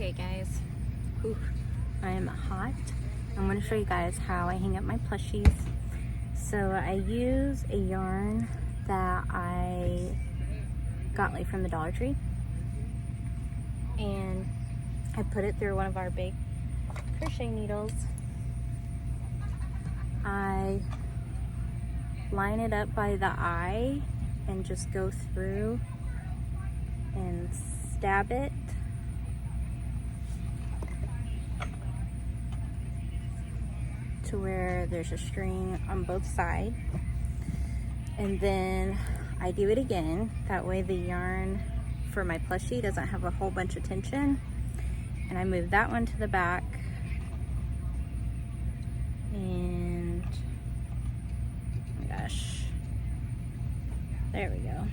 Okay guys, whew, I am hot. I'm going to show you guys how I hang up my plushies. So I use a yarn that I got like from the Dollar Tree, and I put it through one of our big crochet needles. I line it up by the eye and just go through and stab it to where there's a string on both sides, and then I do it again. That way the yarn for my plushie doesn't have a whole bunch of tension, and I move that one to the back, and oh my gosh, there we go.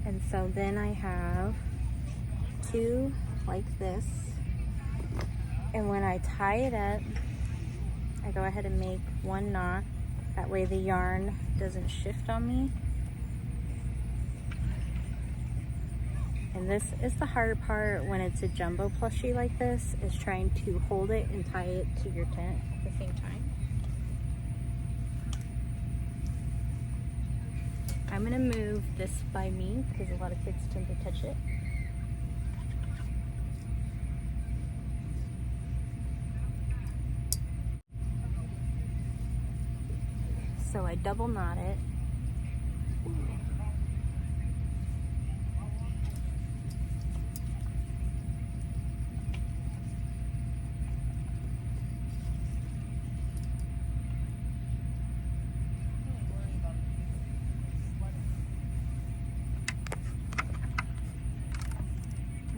And so then I have two like this, and when I tie it up, I go ahead and make one knot. That way the yarn doesn't shift on me. And this is the hard part when it's a jumbo plushie like this, is trying to hold it and tie it to your tent at the same time. I'm gonna move this by me because a lot of kids tend to touch it. So I double knot it.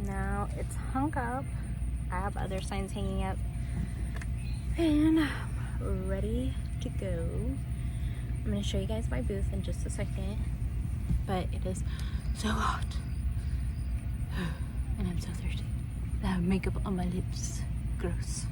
Now it's hung up. I have other signs hanging up and ready to go. I'm going to show you guys my booth in just a second, but it is so hot and I'm so thirsty. I have makeup on my lips. Gross.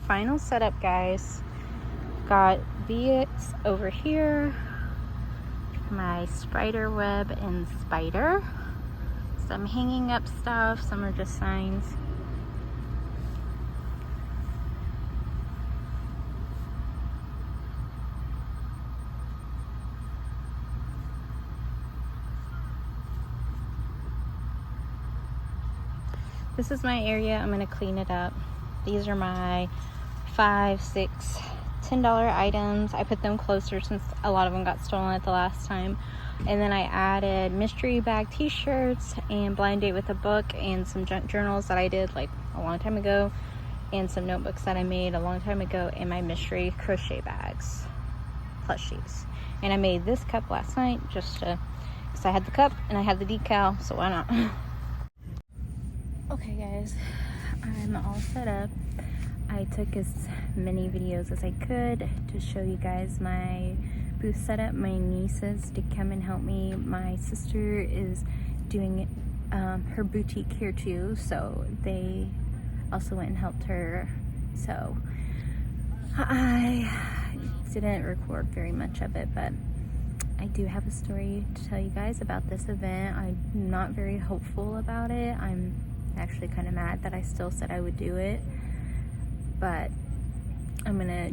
Final setup, guys. Got beads over here, my spider web and spider. Some hanging up stuff, some are just signs. This is my area. I'm gonna clean it up. These are my $5, $6, $10 items. I put them closer since a lot of them got stolen at the last time. And then I added mystery bag t-shirts and blind date with a book and some junk journals that I did like a long time ago, and some notebooks that I made a long time ago, and my mystery crochet bags, plushies. And I made this cup last night just to, because I had the cup and I had the decal, so why not? Okay guys, I'm all set up. I took as many videos as I could to show you guys my booth setup. My nieces did come and help me. My sister is doing her boutique here too, so they also went and helped her. So I didn't record very much of it, but I do have a story to tell you guys about this event. I'm not very hopeful about it. I'm actually kind of mad that I still said I would do it, but I'm gonna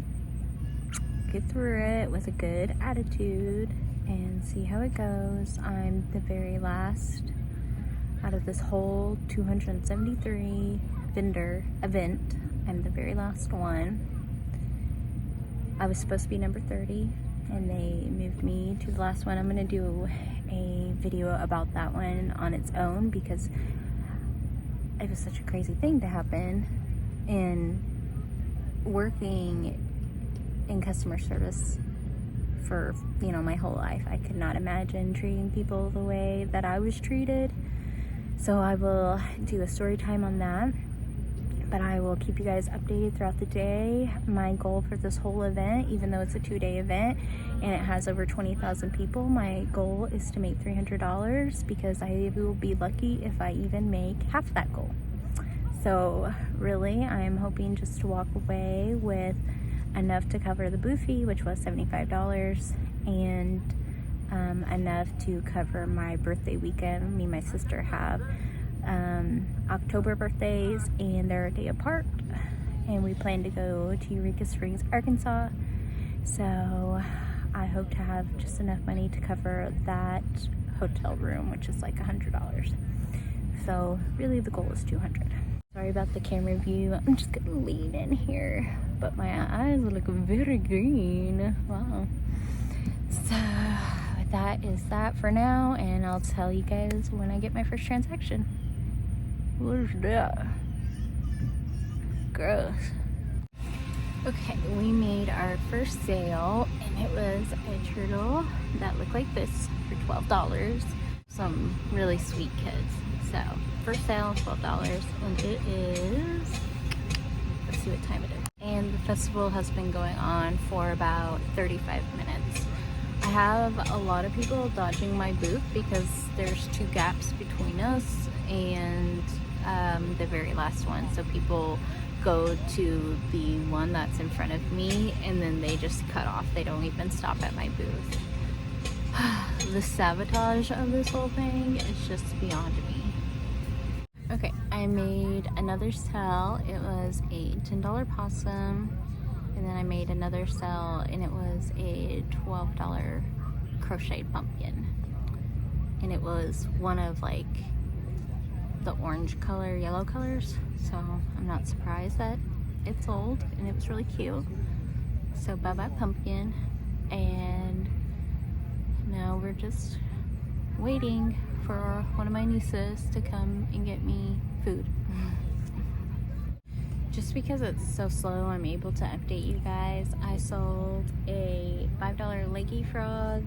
get through it with a good attitude and see how it goes. I'm the very last out of this whole 273 vendor event. I'm the very last one. I was supposed to be number 30 and they moved me to the last one. I'm gonna do a video about that one on its own because it was such a crazy thing to happen. In working in customer service for, you know, my whole life, I could not imagine treating people the way that I was treated. So I will do a story time on that, but I will keep you guys updated throughout the day. My goal for this whole event, even though it's a 2-day event and it has over 20,000 people, my goal is to make $300 because I will be lucky if I even make half that goal. So really, I'm hoping just to walk away with enough to cover the booth fee, which was $75, and enough to cover my birthday weekend. Me and my sister have October birthdays and they're a day apart, and we plan to go to Eureka Springs, Arkansas. So I hope to have just enough money to cover that hotel room, which is like $100. So really the goal is $200. Sorry about the camera view. I'm just gonna lean in here, but my eyes look very green. Wow. So that is that for now, and I'll tell you guys when I get my first transaction. What's that? Gross. Okay, we made our first sale, and it was a turtle that looked like this for $12. Some really sweet kids. So first sale, $12, and it is, let's see what time it is. And the festival has been going on for about 35 minutes. I have a lot of people dodging my booth because there's 2 gaps between us and the very last one. So people go to the one that's in front of me and then they just cut off. They don't even stop at my booth. The sabotage of this whole thing is just beyond me. Okay, I made another sale. It was a $10 possum, and then I made another sale and it was a $12 crocheted pumpkin, and it was one of like the orange color, yellow colors, so I'm not surprised that it sold, and it was really cute. So bye bye pumpkin, and now we're just waiting for one of my nieces to come and get me food. Just because it's so slow, I'm able to update you guys. I sold a $5 leggy frog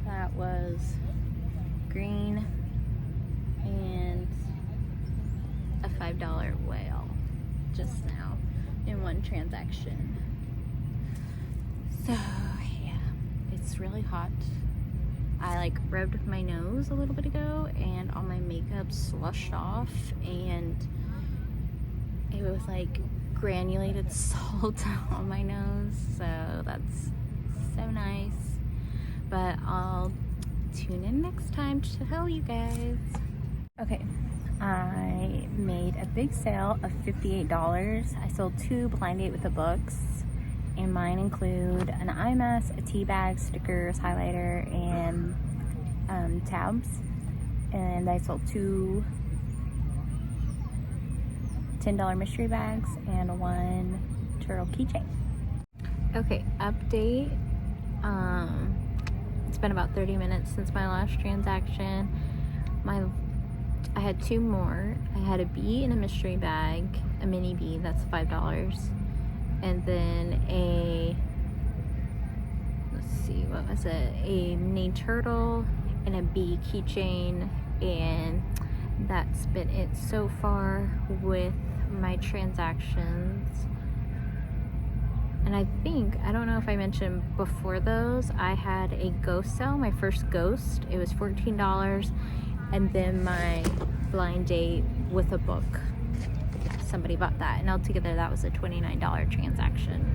that was green, and a $5 whale just now in one transaction. So yeah, it's really hot. I like rubbed my nose a little bit ago and all my makeup slushed off, and it was like granulated salt on my nose, so that's so nice. But I'll tune in next time to tell you guys. Okay, I made a big sale of $58. I sold 2 blind date with the books, and mine include an eye mask, a tea bag, stickers, highlighter, and tabs. And I sold 2 $10 mystery bags and 1 turtle keychain. Okay, update. It's been about 30 minutes since my last transaction. I had 2 more. I had a bee in a mystery bag, a mini bee, that's $5. And then let's see, what was it? A mini turtle and a bee keychain, and that's been it so far with my transactions. And I don't know if I mentioned before those, I had a ghost sale, my first ghost. It was $14, and then my blind date with a book. Somebody bought that, and altogether that was a $29 transaction.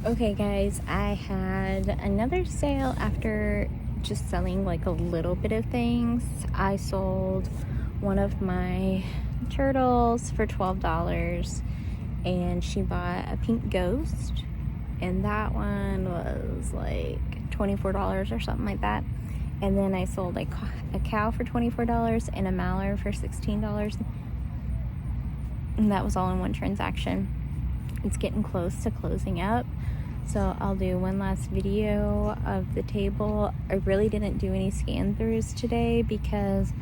Okay guys, I had another sale after just selling like a little bit of things. I sold one of my turtles for $12, and she bought a pink ghost, and that one was like $24 or something like that. And then I sold a cow for $24 and a mallard for $16, and that was all in one transaction. It's getting close to closing up, so I'll do one last video of the table. I really didn't do any scan throughs today because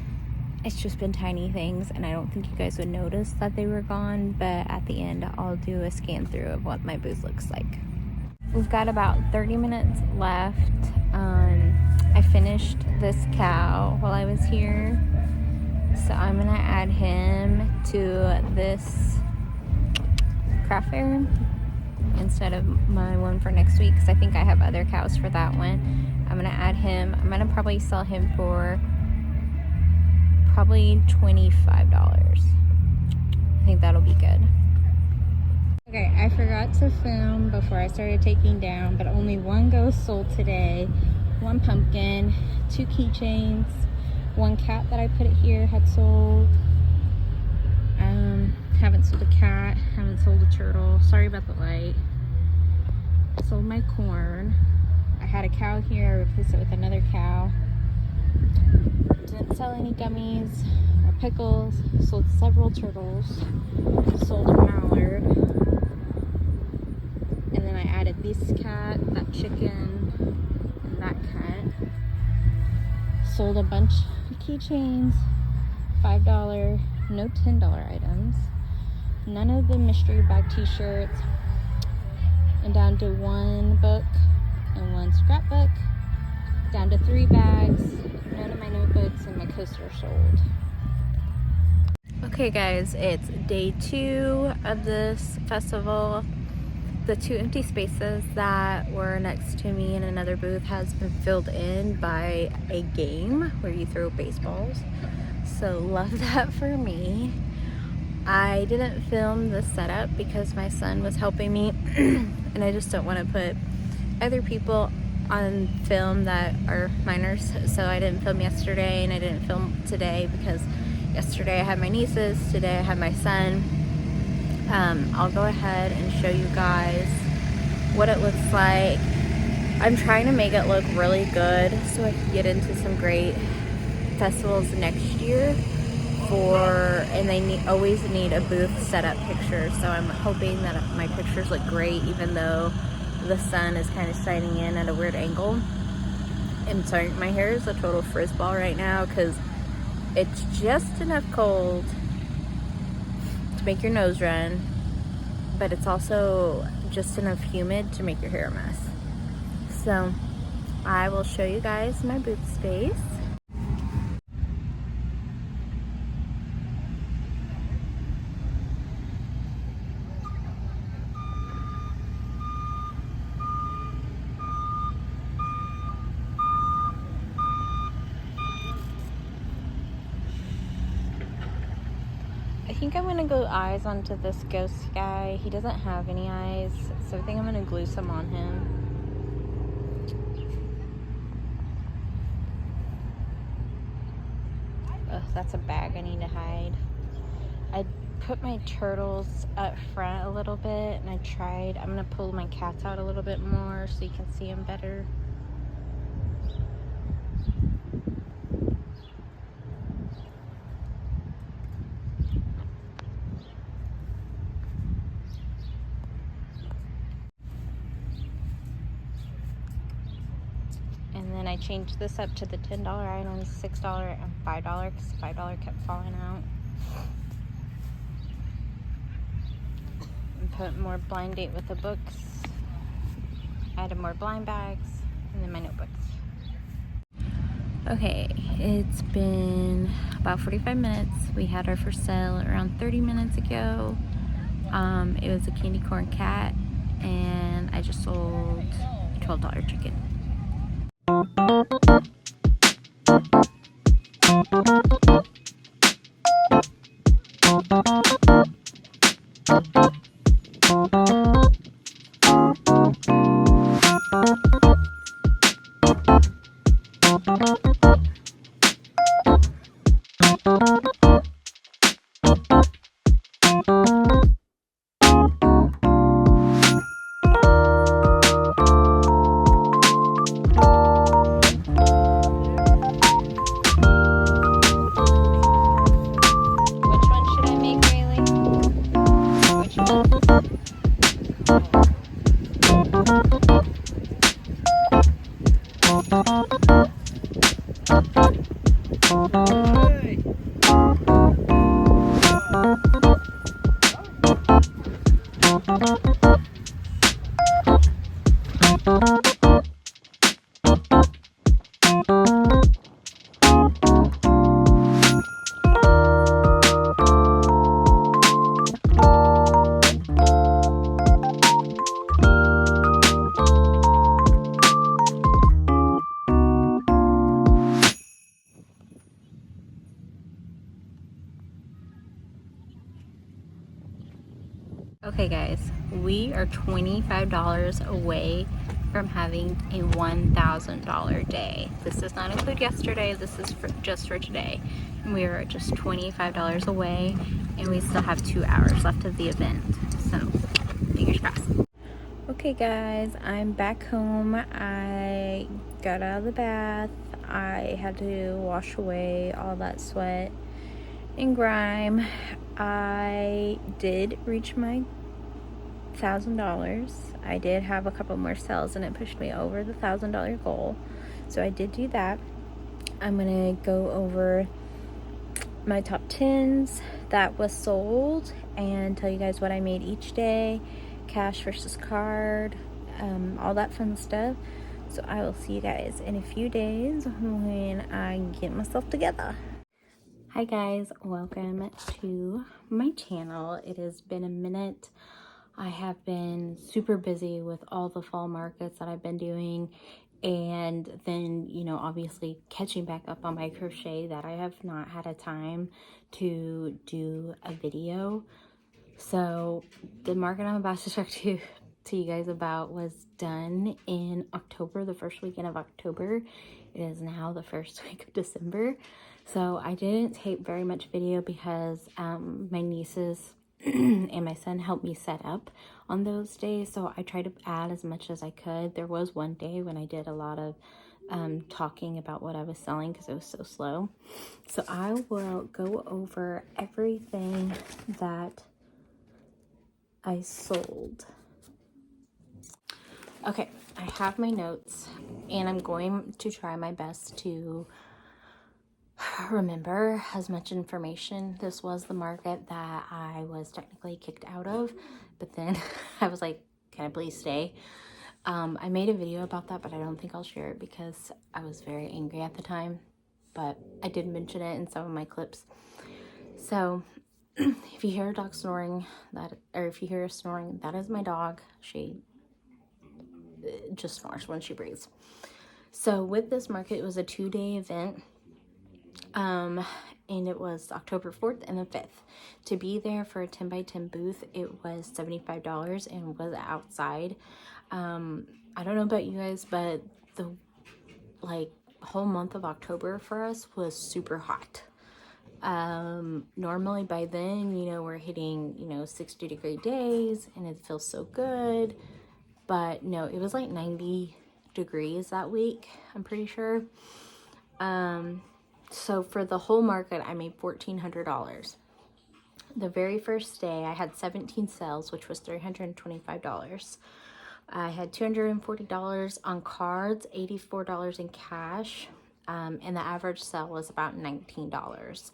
it's just been tiny things, and I don't think you guys would notice that they were gone, but at the end I'll do a scan through of what my booth looks like. We've got about 30 minutes left. I finished this cow while I was here, so I'm gonna add him to this craft fair instead of my one for next week, because I think I have other cows for that one. I'm gonna add him. I'm gonna probably sell him for probably $25. I think that'll be good. Okay, I forgot to film before I started taking down, but only one ghost sold today. 1 pumpkin, 2 keychains, 1 cat that I put it here had sold. Haven't sold a cat, haven't sold a turtle. Sorry about the light. Sold my corn. I had a cow here, I replaced it with another cow. Didn't sell any gummies or pickles. Sold several turtles. Sold a mallard. And then I added this cat, that chicken, and that cat. Sold a bunch of keychains, $5, no $10 items. None of the mystery bag t-shirts, and down to 1 book and 1 scrapbook. Down to 3 bags, none of my notebooks, and my coaster sold. Okay guys, it's day 2 of this festival. The 2 empty spaces that were next to me in another booth has been filled in by a game where you throw baseballs. So love that for me. I didn't film the setup because my son was helping me and I just don't want to put other people on film that are minors. So I didn't film yesterday and I didn't film today because yesterday I had my nieces, today I had my son. I'll go ahead and show you guys what it looks like. I'm trying to make it look really good so I can get into some great festivals next year and they always need a booth setup picture, so I'm hoping that my pictures look great even though the sun is kind of shining in at a weird angle. I'm sorry, my hair is a total frizz ball right now because it's just enough cold to make your nose run, but it's also just enough humid to make your hair a mess. So I will show you guys my booth space. I think I'm gonna go eyes onto this ghost guy. He doesn't have any eyes, so I think I'm gonna glue some on him. Ugh, that's a bag I need to hide. I put my turtles up front a little bit, and I'm gonna pull my cats out a little bit more so you can see them better. changed this up to the $10 items, $6 and $5 because $5 kept falling out. And put more blind date with the books. Added more blind bags and then my notebooks. Okay, it's been about 45 minutes. We had our first sale around 30 minutes ago. It was a candy corn cat, and I just sold a $12 chicken. Okay guys, we are $25 away from having a $1,000 day. This does not include yesterday, this is just for today. And we are just $25 away and we still have 2 hours left of the event. So, fingers crossed. Okay guys, I'm back home. I got out of the bath. I had to wash away all that sweat and grime. I did reach my $1,000. I did have a couple more sales and it pushed me over the $1,000 goal. So I did do that. I'm gonna go over my top 10s that was sold and tell you guys what I made each day, cash versus card, all that fun stuff. So I will see you guys in a few days when I get myself together. Hi guys, welcome to my channel. It has been a minute. I have been super busy with all the fall markets that I've been doing, and then, you know, obviously catching back up on my crochet that I have not had a time to do a video. So the market I'm about to talk to you guys about was done in October, the first weekend of October. It is now the first week of December. So I didn't take very much video because my nieces and my son helped me set up on those days. So I tried to add as much as I could. There was one day when I did a lot of talking about what I was selling because it was so slow. So I will go over everything that I sold. Okay, I have my notes and I'm going to try my best to remember as much information. This was the market that I was technically kicked out of, but then I was like, can I please stay? I made a video about that, but I don't think I'll share it because I was very angry at the time, but I did mention it in some of my clips. So if you hear a dog snoring, or if you hear a snoring, that is my dog. She just snores when she breathes. So with this market, it was a 2-day event. And it was October 4th and the 5th. To be there for a 10x10 booth, it was $75 and was outside. I don't know about you guys, but the whole month of October for us was super hot. Normally by then, you know, we're hitting, you know, 60-degree days and it feels so good, but no, it was like 90 degrees that week, I'm pretty sure. So for the whole market, I made $1,400. The very first day, I had 17 sales, which was $325. I had $240 on cards, $84 in cash, and the average sale was about $19.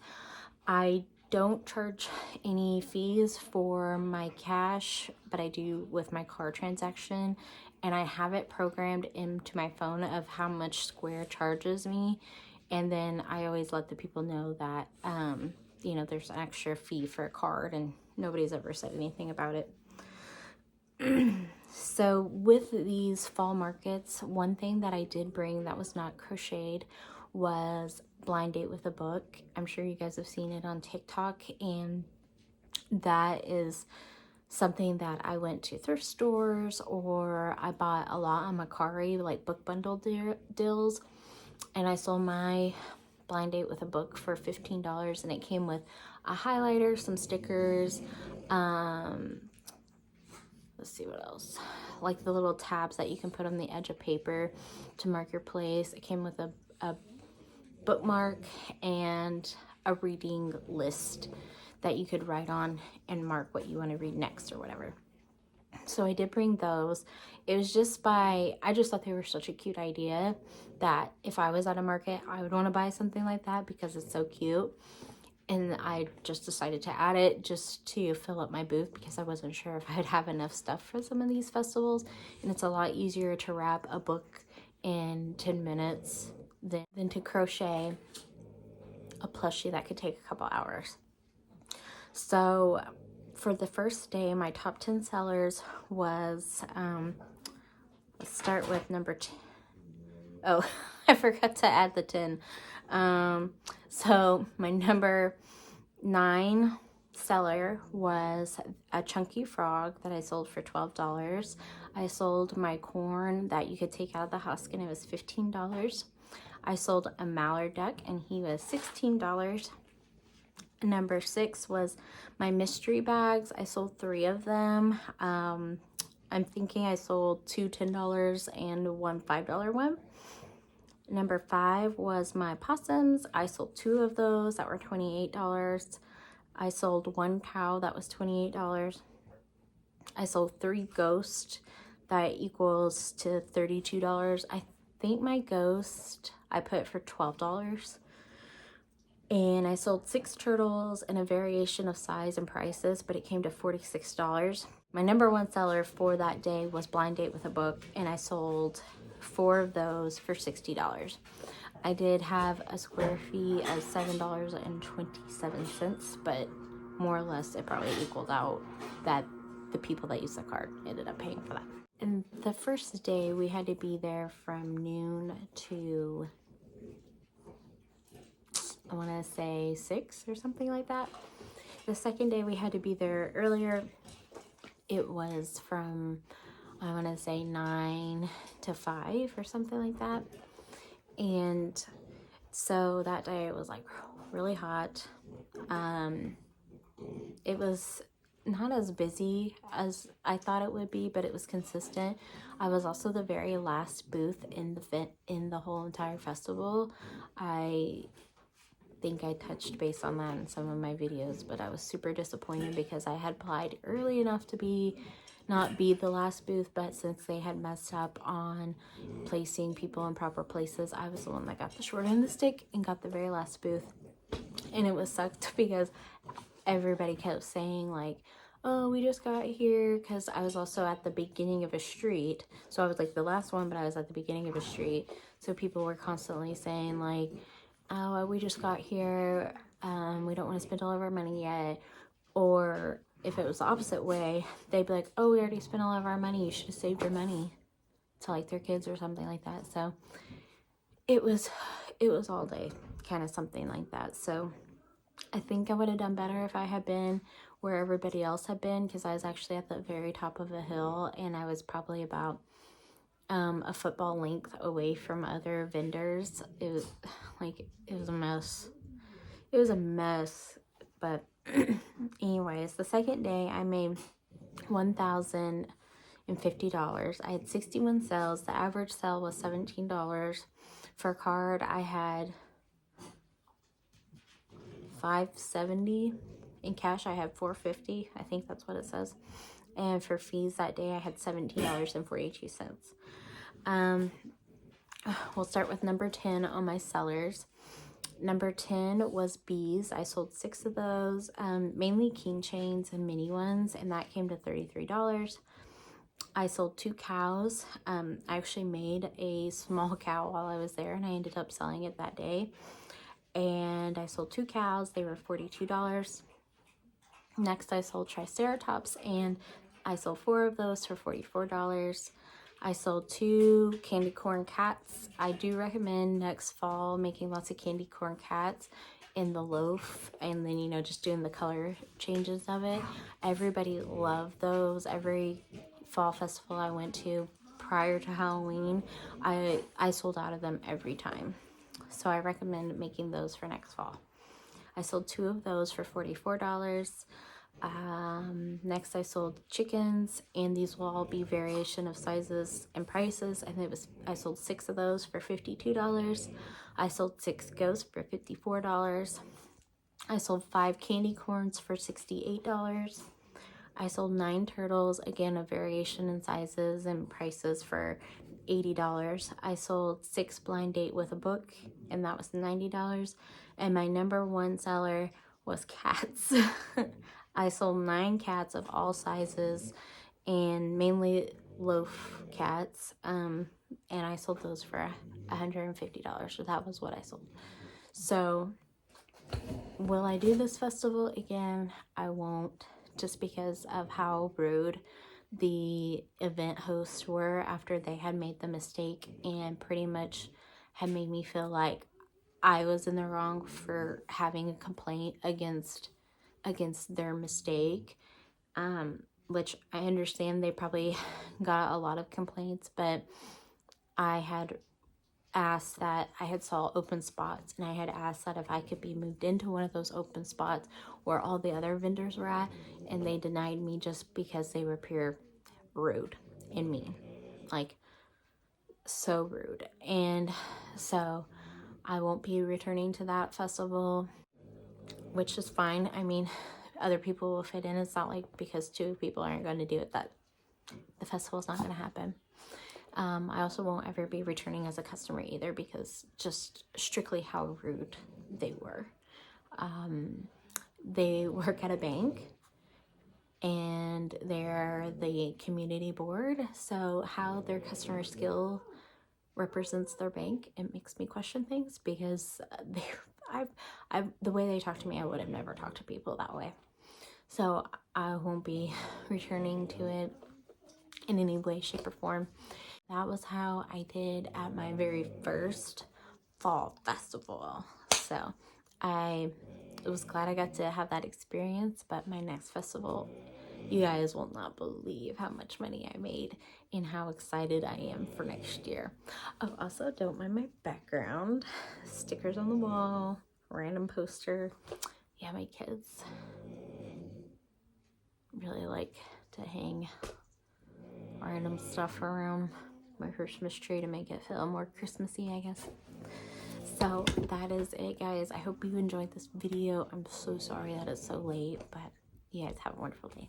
I don't charge any fees for my cash, but I do with my card transaction, and I have it programmed into my phone of how much Square charges me, and then I always let the people know that, you know, there's an extra fee for a card, and nobody's ever said anything about it. So with these fall markets, one thing that I did bring that was not crocheted was Blind Date with a Book. I'm sure you guys have seen it on TikTok, and that is something that I went to thrift stores, or I bought a lot on Mercari, like book bundle deals, and I sold my Blind Date with a Book for $15, and it came with a highlighter, some stickers, let's see what else, like the little tabs that you can put on the edge of paper to mark your place. It came with a bookmark and a reading list that you could write on and mark what you want to read next or whatever. So I did bring those. It was just I just thought they were such a cute idea that if I was at a market, I would want to buy something like that because it's so cute. And I just decided to add it just to fill up my booth because I wasn't sure if I'd have enough stuff for some of these festivals. And it's a lot easier to wrap a book in 10 minutes than to crochet a plushie that could take a couple hours. So for the first day, my top 10 sellers was, let's start with number 10. Oh, I forgot to add the 10. So my number 9 seller was a chunky frog that I sold for $12. I sold my corn that you could take out of the husk, and it was $15. I sold a mallard duck, and he was $16. Number 6 was my mystery bags. I sold 3 of them. I'm thinking I sold 2 $10 and 1 $5 one. Number 5 was my possums. I sold 2 of those that were $28. I sold 1 cow that was $28. I sold 3 ghosts that equals to $32. I think my ghost I put for $12. And I sold 6 turtles in a variation of size and prices, but it came to $46. My number 1 seller for that day was Blind Date with a Book, and I sold 4 of those for $60. I did have a Square fee of $7.27, but more or less it probably equaled out that the people that used the card ended up paying for that. And the first day we had to be there from noon to, I want to say 6 or something like that. The second day we had to be there earlier. It was from, I want to say 9 to 5 or something like that. And so that day it was like really hot. It was not as busy as I thought it would be, but it was consistent. I was also the very last booth in the whole entire festival. I think I touched base on that in some of my videos, but I was super disappointed because I had applied early enough to not be the last booth, but since they had messed up on placing people in proper places, I was the one that got the short end of the stick and got the very last booth. And it was sucked because everybody kept saying like, oh, we just got here, because I was also at the beginning of a street. So I was like the last one, but I was at the beginning of a street. So people were constantly saying like, oh, we just got here, we don't want to spend all of our money yet. Or if it was the opposite way, they'd be like, oh, we already spent all of our money, you should have saved your money, to like their kids or something like that. So it was all day, kind of something like that. So I think I would have done better if I had been where everybody else had been, because I was actually at the very top of a hill, and I was probably about a football length away from other vendors. It was a mess. It was a mess. But anyways, the second day I made $1,050. I had 61 sales. The average sale was $17. For a card, I had $570. In cash, I had $450. I think that's what it says. And for fees that day, I had $17.42. We'll start with number 10 on my sellers. Number 10 was bees. I sold 6 of those, mainly king chains and mini ones, and that came to $33. I sold 2 cows. I actually made a small cow while I was there, and I ended up selling it that day. And I sold 2 cows. They were $42. Next, I sold Triceratops, and I sold 4 of those for $44. I sold 2 candy corn cats. I do recommend next fall making lots of candy corn cats in the loaf, and then, you know, just doing the color changes of it. Everybody loved those. Every fall festival I went to prior to Halloween, I sold out of them every time. So I recommend making those for next fall. I sold 2 of those for $44. Next I sold chickens, and these will all be variation of sizes and prices, and I sold 6 of those for $52. I sold 6 ghosts for $54. I sold 5 candy corns for $68. I sold 9 turtles, again a variation in sizes and prices, for $80. I sold 6 blind date with a book, and that was $90. And my number 1 seller was cats. I sold 9 cats of all sizes, and mainly loaf cats, and I sold those for $150. So that was what I sold. So will I do this festival again? I won't, just because of how rude the event hosts were after they had made the mistake and pretty much had made me feel like I was in the wrong for having a complaint against their mistake, which I understand they probably got a lot of complaints, but I had asked that I had saw open spots, and I had asked that if I could be moved into one of those open spots where all the other vendors were at, and they denied me just because they were pure rude and mean, like so rude. And so I won't be returning to that festival, which is fine. I mean, other people will fit in. It's not like because 2 people aren't going to do it that the festival's not going to happen. I also won't ever be returning as a customer either, because just strictly how rude they were. They work at a bank, and they're the community board, so how their customer skill represents their bank, it makes me question things, because the way they talk to me, I would have never talked to people that way. So I won't be returning to it in any way, shape, or form. That was how I did at my very first fall festival. So I was glad I got to have that experience, but my next festival, you guys will not believe how much money I made and how excited I am for next year. Oh, also, don't mind my background. Stickers on the wall, random poster. Yeah, my kids really like to hang random stuff around my Christmas tree to make it feel more Christmassy, I guess. So that is it, guys. I hope you enjoyed this video. I'm so sorry that it's so late, but you guys have a wonderful day.